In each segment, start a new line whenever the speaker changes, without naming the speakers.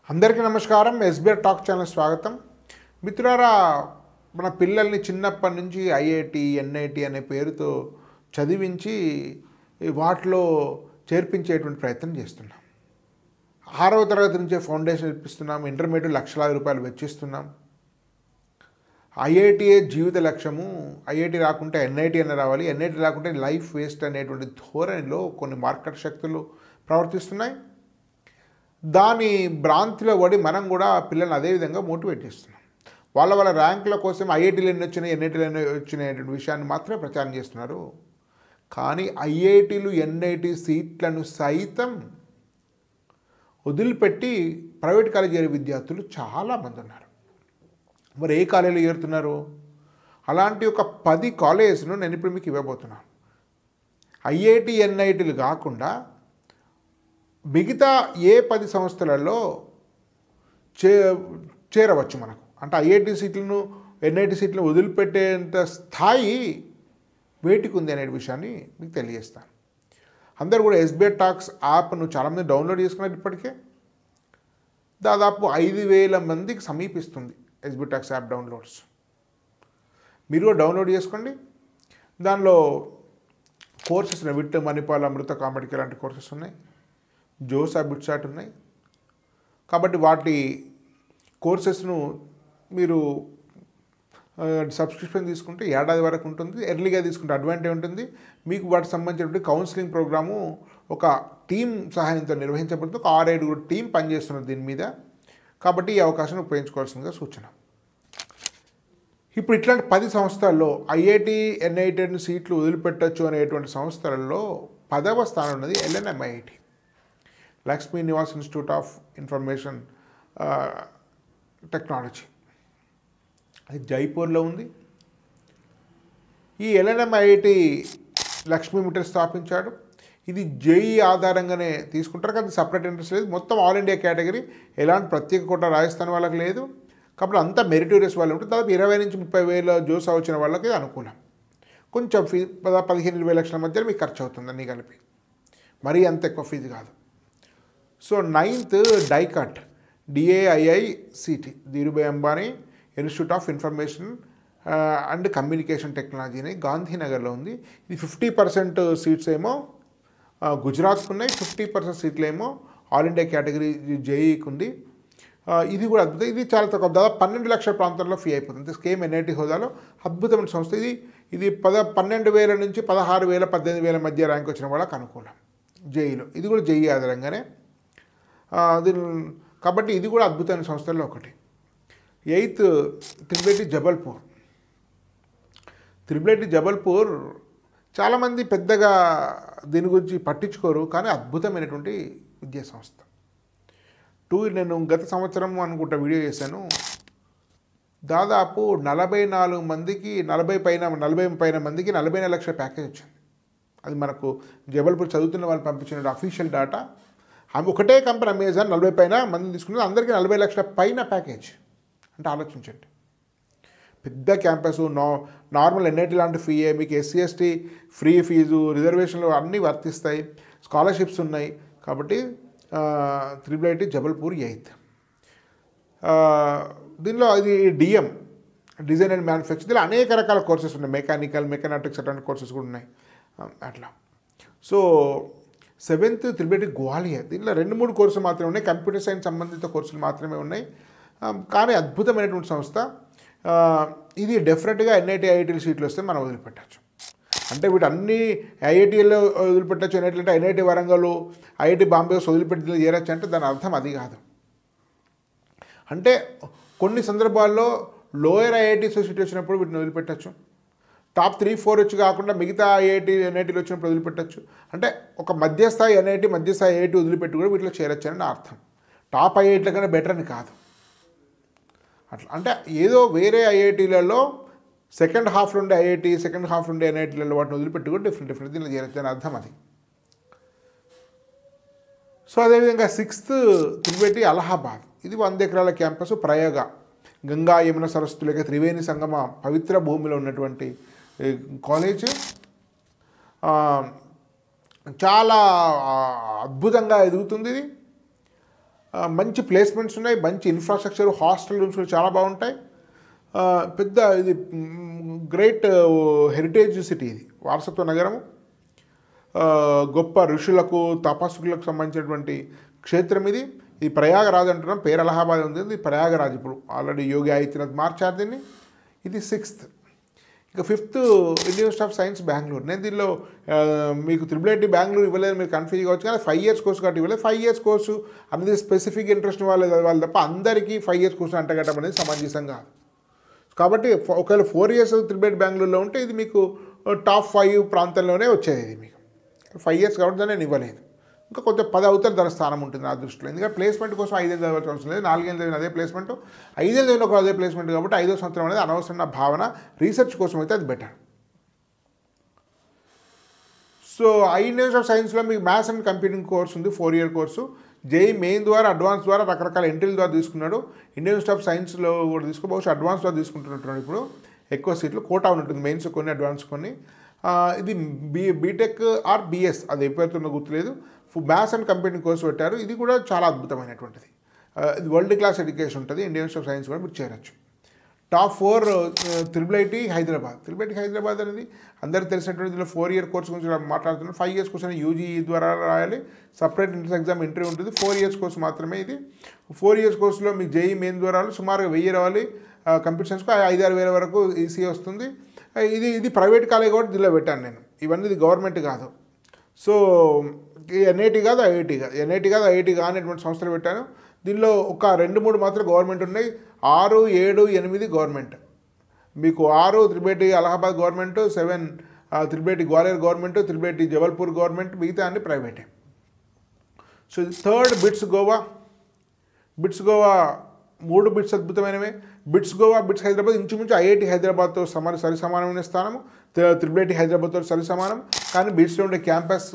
అందరికీ నమస్కారం. SBR talk channel స్వాగతం. మిత్రులారా, మన పిల్లల్ని చిన్నప్పటి నుంచి ఐఐటి ఎన్ఐటి అనే పేరుతో చదివించి వాటిలో చేర్పించేటువంటి ప్రయత్నం చేస్తున్నాం. 6వ తరగతి నుంచే ఫౌండేషన్ ఇప్పిస్తున్నాం. ఇంటర్మీడియట్ లక్షలాది రూపాయలు వెచ్చిస్తున్నాం. ఐఐటియే జీవిత లక్ష్యము, ఐఐటి రాకుంటే ఎన్ఐటి అనే రావాలి, ఎన్ఐటి రాకుంటే లైఫ్ వేస్ట్ అనేటువంటి ధోరణిలో కొన్ని మార్కెట్ శక్తులు ప్రవర్తిస్తున్నాయి. దాని భ్రాంతిలో పడి మనం కూడా పిల్లల్ని అదేవిధంగా మోటివేట్ చేస్తున్నాం. వాళ్ళ ర్యాంకుల కోసం ఐఐటీలు ఎన్ని వచ్చినాయి, ఎన్ఐటీలు ఎన్ని వచ్చినాయి విషయాన్ని మాత్రమే ప్రచారం చేస్తున్నారు. కానీ ఐఐటీలు ఎన్ఐటి సీట్లను సైతం వదిలిపెట్టి ప్రైవేట్ కాలేజీ చేరే విద్యార్థులు చాలామంది ఉన్నారు. మరి ఏ కాలేజీలో చేరుతున్నారు? అలాంటి ఒక 10 కాలేజెస్ను నేను ఇప్పుడు మీకు ఇవ్వబోతున్నాను. ఐఐటి ఎన్ఐటీలు కాకుండా మిగతా ఏ 10 సంస్థలలో చేరవచ్చు మనకు. అంటే ఐఐటి సీట్లను ఎన్ఐటి సీట్లను వదిలిపెట్టేంత స్థాయి వేటికి ఉంది అనే విషయాన్ని మీకు తెలియజేస్తాను. అందరూ కూడా ఎస్బీఆర్ టాక్స్ యాప్ను చాలామంది డౌన్లోడ్ చేసుకున్నారు. ఇప్పటికే దాదాపు 5,000 మందికి సమీపిస్తుంది ఎస్బీఆర్ టాక్స్ యాప్ డౌన్లోడ్స్. మీరు కూడా డౌన్లోడ్ చేసుకోండి. దానిలో కోర్సెస్ ఉన్నాయి. విట్, మణిపాల్, అమృత, కామెడికి లాంటి కోర్సెస్ ఉన్నాయి. జోసా, బిట్సాట్ ఉన్నాయి. కాబట్టి వాటి కోర్సెస్ను మీరు సబ్స్క్రిప్షన్ తీసుకుంటే ఏడాది వరకు ఉంటుంది. ఎర్లీగా తీసుకుంటే అడ్వాంటేజ్ ఉంటుంది. మీకు వాటికి సంబంధించినటువంటి కౌన్సిలింగ్ ప్రోగ్రాము ఒక టీం సహాయంతో నిర్వహించబడుతుంది. ఒక 6-7 టీం పనిచేస్తున్నారు దీని మీద. కాబట్టి ఈ అవకాశాన్ని ఉపయోగించుకోవాల్సిందిగా సూచన. ఇప్పుడు ఇట్లాంటి 10 సంస్థల్లో ఐఐటి ఎన్ఐటి సీట్లు వదిలిపెట్టచ్చు అనేటువంటి సంస్థలలో 10వ స్థానం ఉన్నది LNMIIT, Lakshmi Nivas institute of information technology. అది జైపూర్లో ఉంది. ఈ LNMIIT లక్ష్మీ మిటర్ స్థాపించాడు. ఇది జేఈ ఆధారంగానే తీసుకుంటారు కదా, సపరేట్ ఇంట్రెస్ట్ లేదు. మొత్తం ఆల్ ఇండియా కేటగిరీ, ఎలాంటి ప్రత్యేక కోట రాజస్థాన్ వాళ్ళకి లేదు. కాబట్టి అంతా మెరిటోరియస్ వాళ్ళు ఉంటుంది. దాదాపు 20 నుంచి 30 వేల జోసా వచ్చిన వాళ్ళకి అనుకూలం. కొంచెం ఫీజు 15-20 లక్షల మధ్యలో మీకు ఖర్చు అవుతుంది అన్నీ కలిపి. మరీ అంత ఎక్కువ ఫీజు కాదు. So 9th dicot DAIICT, Dhirubhai Ambani institute of information and communication technology అని గాంధీనగర్లో ఉంది. ఇది 50% సీట్స్ ఏమో గుజరాత్కు ఉన్నాయి, 50% సీట్లు ఏమో ఆల్ ఇండియా కేటగిరీ జేఈకి ఉంది. ఇది కూడా అద్భుతం. ఇది చాలా తక్కువ, దాదాపు 12 లక్షల ప్రాంతంలో ఫీ అయిపోతుంది. స్కేమ్ ఎన్ఐటి హోదాలో అద్భుతమైన సంస్థ. ఇది 12,000 నుంచి 16,000, 18,000 మధ్య ర్యాంక్ వచ్చిన వాళ్ళకి అనుకూలం జేఈలో. ఇది కూడా జేఈ ఆధారంగానే. కాబట్టి ఇది కూడా అద్భుతమైన సంస్థల్లో ఒకటి. 8th త్రిబేటి జబల్పూర్. త్రిబేటి జబల్పూర్ చాలామంది పెద్దగా దీని గురించి పట్టించుకోరు, కానీ అద్భుతమైనటువంటి విద్యా సంస్థ. నేను గత సంవత్సరం అనుకుంటా వీడియో చేశాను. దాదాపు 44 మందికి 40 పైన మందికి 44 లక్షల ప్యాకేజ్ వచ్చింది. అది మనకు జబల్పూర్ చదువుతున్న వాళ్ళు పంపించిన అఫీషియల్ డేటా. ఒకటే కంపెనీ అమెజాన్ 40 పైన మంది తీసుకున్నది, అందరికీ 40 లక్షల పైన ప్యాకేజ్. అంటే ఆలోచించండి, పెద్ద క్యాంపస్, నార్మల్ ఎన్ఐటి లాంటి ఫీయే, మీకు SC ST ఫ్రీ ఫీజు, రిజర్వేషన్లు అన్నీ వర్తిస్తాయి, స్కాలర్షిప్స్ ఉన్నాయి. కాబట్టి త్రిబుల్ జబల్పూర్ 8th. దీనిలో ఇది DM, డిజైన్ అండ్ మ్యానుఫ్యాక్చర్. దీనిలో అనేక రకాల కోర్సెస్ ఉన్నాయి. మెకానికల్, మెకానాటిక్స్ అట్లాంటి కోర్సెస్ కూడా ఉన్నాయి అట్లా. So 7th triple Gwalior. దీనిలో 2-3 కోర్సులు మాత్రమే ఉన్నాయి. కంప్యూటర్ సైన్స్ సంబంధిత కోర్సులు మాత్రమే ఉన్నాయి. కానీ అద్భుతమైనటువంటి సంస్థ. ఇది డెఫినెట్గా ఎన్ఐటి ఐఐటీల సీట్లు వస్తే మనం వదిలిపెట్టచ్చు. అంటే వీటి అన్ని ఐఐటీలో వదిలిపెట్టచ్చు. ఎన్ఐటీ అంటే ఎన్ఐటి వరంగల్, ఐఐటి బాంబే వదిలిపెట్టి చేరచ్చు అంటే దాని అర్థం అది కాదు. అంటే కొన్ని సందర్భాల్లో లోయర్ ఐఐటీస్ సీట్ వచ్చినప్పుడు వీటిని వదిలిపెట్టచ్చు. టాప్ 3-4 వచ్చి కాకుండా మిగతా ఐఐటి ఎన్ఐటీలు వచ్చినప్పుడు వదిలిపెట్టచ్చు. అంటే ఒక మధ్యస్థాయి ఎన్ఐటి, మధ్యస్థాయి ఐఐటి వదిలిపెట్టి కూడా వీటిలో చేరచ్చు అని నా అర్థం. టాప్ ఐఐటీల కన్నా బెటర్ అని కాదు అట్లా. అంటే ఏదో వేరే ఐఐటీలలో సెకండ్ హాఫ్లో ఉండే ఐఐటి, సెకండ్ హాఫ్ ఉండే ఎన్ఐటీలలో వాటిని వదిలిపెట్టి కూడా డిఫరెంట్ దీనిలో చేరచ్చు అని అర్థం అది. సో అదేవిధంగా 6th త్రిబేటి అలహాబాద్. ఇది 100 ఎకరాల క్యాంపస్. ప్రయోగ గంగా యమున సరస్సు లేక త్రివేణి సంగమ పవిత్ర భూమిలో ఉన్నటువంటి కాలేజ్. చాలా అద్భుతంగా ఎదుగుతుంది ఇది. మంచి ప్లేస్మెంట్స్ ఉన్నాయి, మంచి ఇన్ఫ్రాస్ట్రక్చర్, హాస్టల్ రూమ్స్ కూడా చాలా బాగుంటాయి. పెద్ద ఇది గ్రేట్ హెరిటేజ్ సిటీ, ఇది వారసత్వ నగరము. గొప్ప ఋషులకు తపస్సులకు సంబంధించినటువంటి క్షేత్రం ఇది. ఇది ప్రయాగరాజ్ అంటున్నాం, పేరు అలహాబాద్ ఉంది, ఇది ప్రయాగరాజ్. ఇప్పుడు ఆల్రెడీ యోగి ఆదిత్యనాథ్ మార్చారు దీన్ని. ఇది 6th. ఇక 5th Indian institute of science Bengaluru. నేను దీనిలో మీకు IIIT బెంగళూరు ఇవ్వలేదు, మీరు కన్ఫ్యూజ్ కావచ్చు, కానీ 5 years కోర్సు కాబట్టి ఇవ్వలేదు. 5 years కోర్సు అనేది స్పెసిఫిక్ ఇంట్రెస్ట్ వాళ్ళు తప్ప అందరికీ 5 years కోర్సు అంటగట్టడం అనేది సమంజసం కాదు. కాబట్టి ఒకవేళ 4 years IIIT బెంగళూరులో ఉంటే ఇది మీకు టాప్ 5 ప్రాంతంలోనే వచ్చేది. ఇది మీకు 5 years కాబట్టి దాన్ని నేను ఇవ్వలేదు. ఇంకా కొంచెం 10 అవుతారు దాని స్థానం ఉంటుంది నా దృష్టిలో. ఎందుకంటే ప్లేస్మెంట్ కోసం 5 ఏళ్ళు చదవాల్సిన అవసరం లేదు. 4 ఏళ్ళు చదివిన అదే ప్లేస్మెంట్, 5 ఏళ్ళు చదివిన ఒక అదే ప్లేస్మెంట్ కాబట్టి 5వ సంవత్సరం అనేది అనవసరం నా భావన. రీసెర్చ్ కోసం అయితే అది better. So Indian institute of సైన్స్లో మీకు మ్యాథ్స్ అండ్ కంప్యూటింగ్ కోర్స్ ఉంది, 4 year కోర్సు. జేఈ మెయిన్ ద్వారా, అడ్వాన్స్ ద్వారా రకరకాల ఎంట్రీల ద్వారా తీసుకున్నాడు. ఇండియన్ ఇన్స్టిట్యూట్ ఆఫ్ సైన్స్లో కూడా తీసుకోవచ్చు, అడ్వాన్స్ ద్వారా తీసుకుంటున్నట్టున్నాడు. ఇప్పుడు ఎక్కువ సీట్లు కోటా ఉంటుంది, మెయిన్స్ కొన్ని, అడ్వాన్స్ కొన్ని. ఇది బీటెక్ ఆర్ బిఎస్, అది ఎప్పుడైతుందో గుర్తులేదు. మ్యాథ్స్ అండ్ కంప్యూటింగ్ కోర్సు పెట్టారు. ఇది కూడా చాలా అద్భుతమైనటువంటిది. ఇది వరల్డ్ క్లాస్ ఎడ్యుకేషన్ ఉంటుంది. ఇండియన్ ఇన్స్టిట్యూట్ ఆఫ్ సైన్స్ కూడా మీరు చేరచ్చు. Top 4 IIIT Hyderabad. IIIT Hyderabad అనేది అందరికీ తెలిసినటువంటి, దీనిలో 4 year కోర్సు గురించి మాట్లాడుతున్నాను. 5 years కోర్సు అనేది యూజీ ద్వారా రాయాలి, సపరేట్ ఎంట్రన్స్ ఎగ్జామ్ ఎంట్రీ ఉంటుంది. 4 years కోర్సు మాత్రమే ఇది. 4 years కోర్సులో మీకు జేఈ మెయిన్ ద్వారా సుమారుగా 1000 రావాలి. కంప్యూటర్ సైన్స్కు 5-6 వేల వరకు ఈసీ వస్తుంది. ఇది ప్రైవేట్ కాలేజ్ కాబట్టి దీనిలో పెట్టాను నేను. ఇవన్నీ ఇది గవర్నమెంట్ కాదు. సో ఎన్ఐటి కాదు, ఐఐటి కాదు, ఎన్ఐటి కాదు, ఐఐటి కానటువంటి సంస్థలు పెట్టాను. దీనిలో ఒక 2-3 మాత్రం గవర్నమెంట్ ఉన్నాయి. 6, 7, 8 గవర్నమెంట్. మీకు 6 IIIT Allahabad government, 7 IIIT Gwalior government, IIIT Jabalpur government, మిగతా అన్ని ప్రైవేటే. So 3rd BITS Goa. 3 BITS అద్భుతమైనవే. బిట్స్ గోవా, బిట్స్ హైదరాబాద్ ఇంచుమించు ఐఐటి హైదరాబాద్తో సరి సమానమైన స్థానము, IIIT హైదరాబాద్తో సరి సమానం. కానీ బిట్స్లో ఉండే campus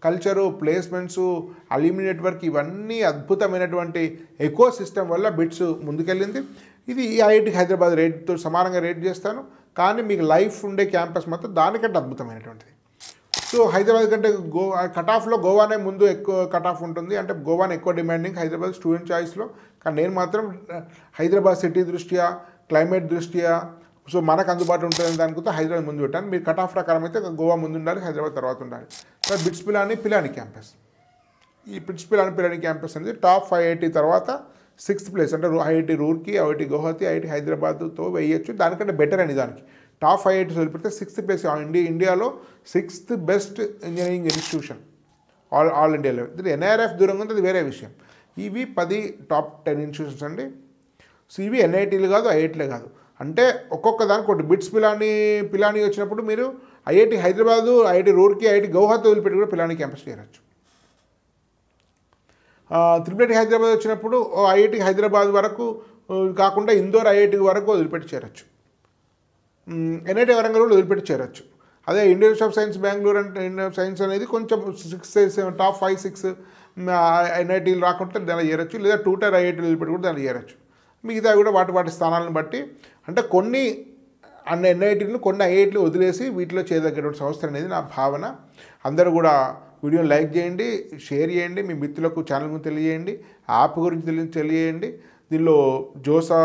culture, placements, alumni network, ఇవన్నీ అద్భుతమైనటువంటి ఎకో సిస్టమ్ వల్ల బిట్స్ ముందుకెళ్ళింది. ఇది ఐఐటి హైదరాబాద్ రేట్తో సమానంగా రేట్ చేస్తాను. కానీ మీకు లైఫ్ ఉండే క్యాంపస్ మాత్రం దానికంటే అద్భుతమైనటువంటిది. సో హైదరాబాద్ కంటే కట్ ఆఫ్లో గోవానే ముందు ఎక్కువ కట్ ఆఫ్ ఉంటుంది. అంటే గోవానే ఎక్కువ డిమాండింగ్ హైదరాబాద్ స్టూడెంట్ చాయిస్లో. కానీ నేను మాత్రం హైదరాబాద్ సిటీ దృష్ట్యా, క్లైమేట్ దృష్ట్యా, సో మనకు అందుబాటులో ఉంటుందని దానితో హైదరాబాద్ ముందు పెట్టాను. మీరు కట్ ఆఫ్ ప్రకారం అయితే గోవా ముందు ఉండాలి, హైదరాబాద్ తర్వాత ఉండాలి. సో బిట్స్ పిలాని క్యాంపస్, ఈ బిట్స్ పిలాని క్యాంపస్ అనేది టాప్ 5 ఐఐటి తర్వాత 6th ప్లేస్. అంటే IIT Roorkee, IIT Guwahati, IIT హైదరాబాద్తో వేయచ్చు. దానికంటే బెటర్ అని దానికి టాప్ 5 ఐఐటీస్ వదిలిపెడితే 6th ప్లేస్. ఇండియాలో 6th best engineering institution all ఇండియాలో. ఇది ఎన్ఐఆర్ఎఫ్ దూరంగా ఉంది, అది వేరే విషయం. ఇవి 10 టాప్ 10 ఇన్స్టిట్యూషన్స్ అండి. సో ఇవి ఎన్ఐటీలు కాదు, ఐఐటీలే కాదు. అంటే ఒక్కొక్క దానికి ఒకటి బిట్స్ పిలాని వచ్చినప్పుడు మీరు IIT Hyderabad, IIT Roorkee, IIT Guwahati వదిలిపెట్టి కూడా పిలాని క్యాంపస్ చేరచ్చు. IIIT హైదరాబాద్ వచ్చినప్పుడు ఐఐటి హైదరాబాద్ వరకు కాకుండా ఇందోర్ ఐఐటి వరకు వదిలిపెట్టి చేరచ్చు. ఎన్ఐటి వరంగల్ కూడా వదిలిపెట్టి చేరచ్చు. అదే Indian institute of science Bengaluru అంటే ఇండియన్ సైన్స్ అనేది కొంచెం 6 టాప్ 5-6 ఎన్ఐటీలు రాకుండా దానిలో చేరచ్చు. లేదా 2 tier ఐఐటీలు వదిలిపెట్టి కూడా దానిలో చేరచ్చు. మిగతా కూడా వాటి స్థానాలను బట్టి, అంటే కొన్ని ఎన్ఐటీలను కొన్ని ఐఐటీలు వదిలేసి వీటిలో చేయదగ్గటువంటి సంస్థ అనేది నా భావన. అందరూ కూడా వీడియోని లైక్ చేయండి, షేర్ చేయండి, మీ మిత్రులకు ఛానల్ గురించి తెలియజేయండి, యాప్ గురించి తెలియజేయండి. దీనిలో జోసా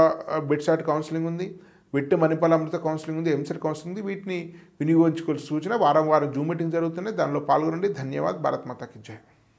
బిట్సాట్ కౌన్సిలింగ్ ఉంది, విట్ మణిపాల్ అమృత కౌన్సిలింగ్ ఉంది, ఎంసెట్ కౌన్సిలింగ్ ఉంది. వీటిని వినియోగించుకోవాల్సిన సూచన. వారం జూమ్ మీటింగ్ జరుగుతున్నాయి, దానిలో పాల్గొనండి. ధన్యవాద్. భారత్ మాతా కీ జై.